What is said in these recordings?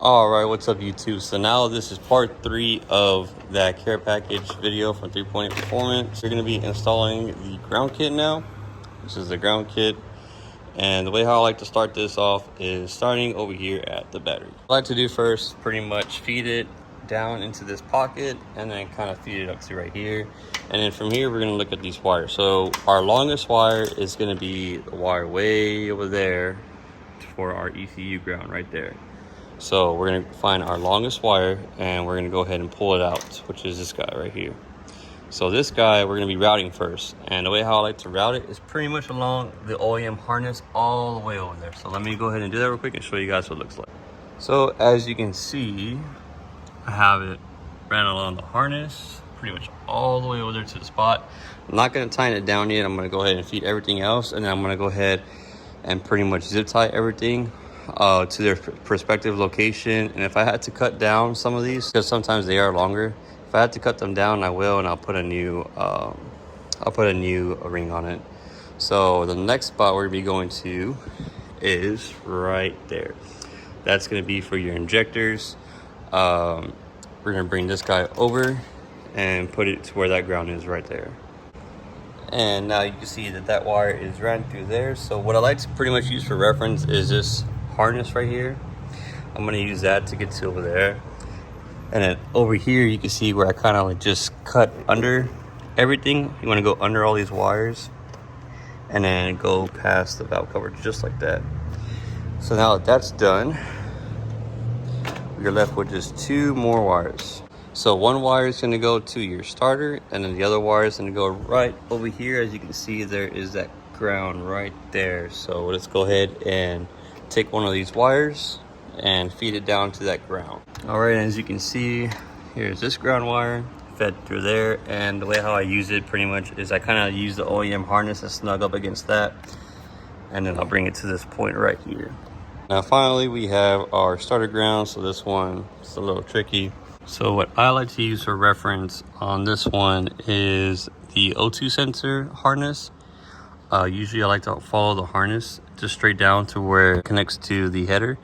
Alright, what's up YouTube? So now this is part 3 of that care package video from 3.8 Performance. We're going to be installing the ground kit now. This is the ground kit. And the way how I like to start this off is starting over here at the battery. What I like to do first, pretty much feed it down into this pocket and then kind of feed it up to right here. And then from here, we're going to look at these wires. So our longest wire is going to be the wire way over there for our ECU ground right there. So we're going to find our longest wire and we're going to go ahead and pull it out, which is this guy right here. So this guy we're going to be routing first, and the way how I like to route it is pretty much along the OEM harness all the way over there. So let me go ahead and do that real quick and show you guys what it looks like. So as you can see, I have it ran along the harness pretty much all the way over there to the spot. I'm not going to tighten it down yet. I'm going to go ahead and feed everything else, and then I'm going to go ahead and pretty much zip tie everything to their prospective location. And if I had to cut down some of these, because sometimes they are longer, if I had to cut them down, I will, and I'll put a new ring on it. So the next spot we're gonna be going to is right there. That's gonna be for your injectors. We're gonna bring this guy over and put it to where that ground is right there. And now you can see that that wire is ran through there. So what I like to pretty much use for reference is this harness right here. I'm going to use that to get to over there. And then over here you can see where I kind of like just cut under everything. You want to go under all these wires and then go past the valve cover just like that. So now that that's done, you're left with just 2 more wires. So one wire is going to go to your starter, and then the other wire is going to go right over here. As you can see, there is that ground right there. So let's go ahead and take one of these wires and feed it down to that ground. All right, as you can see, here's this ground wire fed through there. And the way how I use it pretty much is I kind of use the OEM harness and snug up against that. And then I'll bring it to this point right here. Now finally, we have our starter ground. So this one is a little tricky. So what I like to use for reference on this one is the O2 sensor harness. Usually I like to follow the harness just straight down to where it connects to the header,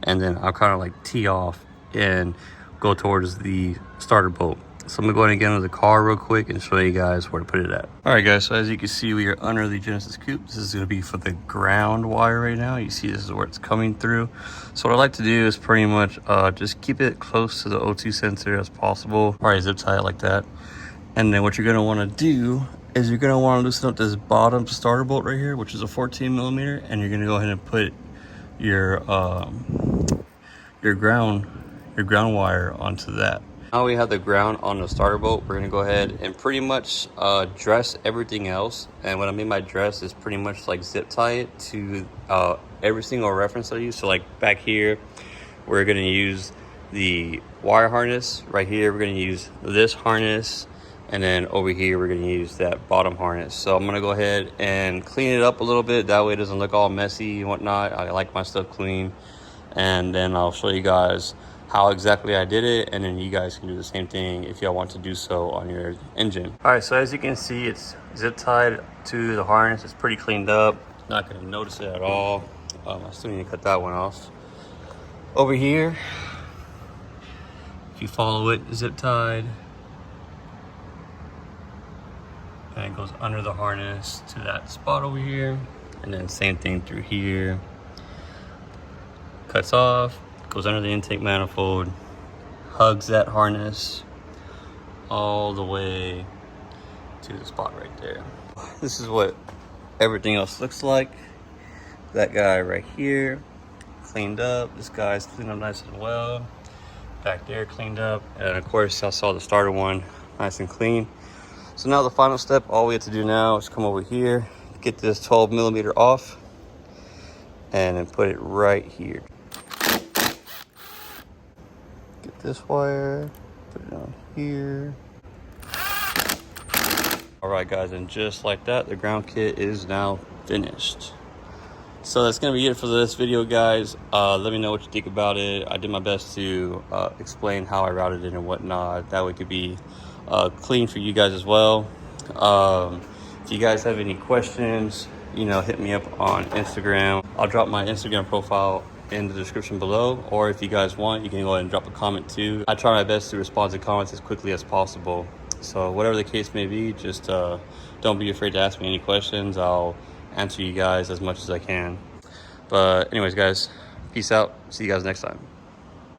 and then I'll kind of like tee off and go towards the starter bolt. So I'm gonna go ahead and get into the car real quick and show you guys where to put it at. All right guys, so as you can see, we are under the Genesis Coupe. This is gonna be for the ground wire right now. You see this is where it's coming through. So what I like to do is pretty much just keep it close to the O2 sensor as possible. All right, zip tie it like that. And then what you're gonna wanna do is you're gonna wanna loosen up this bottom starter bolt right here, which is a 14mm, and you're gonna go ahead and put your ground wire onto that. Now we have the ground on the starter bolt. We're gonna go ahead and pretty much dress everything else. And what I mean by dress is pretty much like zip tie it to every single reference I use. So like back here, we're gonna use the wire harness. Right here, we're gonna use this harness. And then over here, we're gonna use that bottom harness. So I'm gonna go ahead and clean it up a little bit. That way it doesn't look all messy and whatnot. I like my stuff clean. And then I'll show you guys how exactly I did it, and then you guys can do the same thing if y'all want to do so on your engine. All right, so as you can see, it's zip tied to the harness. It's pretty cleaned up. Not gonna notice it at all. I still need to cut that one off. Over here, if you follow it, zip tied, and it goes under the harness to that spot over here, and then same thing through here. Cuts off, goes under the intake manifold, hugs that harness all the way to the spot right there. This is what everything else looks like. That guy right here, cleaned up. This guy's cleaned up nice and well. Back there, cleaned up. And of course, I saw the starter one nice and clean. So now the final step, all we have to do now is come over here, get this 12mm off, and then put it right here. Get this wire, put it on here. All right guys, and just like that, the ground kit is now finished. So that's gonna be it for this video, guys. Let me know what you think about it. I did my best to explain how I routed it and whatnot. That way it could be clean for you guys as well. If you guys have any questions, hit me up on Instagram. I'll drop my Instagram profile in the description below, or if you guys want, you can go ahead and drop a comment too. I try my best to respond to comments as quickly as possible. So whatever the case may be, just don't be afraid to ask me any questions. I'll answer you guys as much as I can. But anyways, guys, peace out. See you guys next time.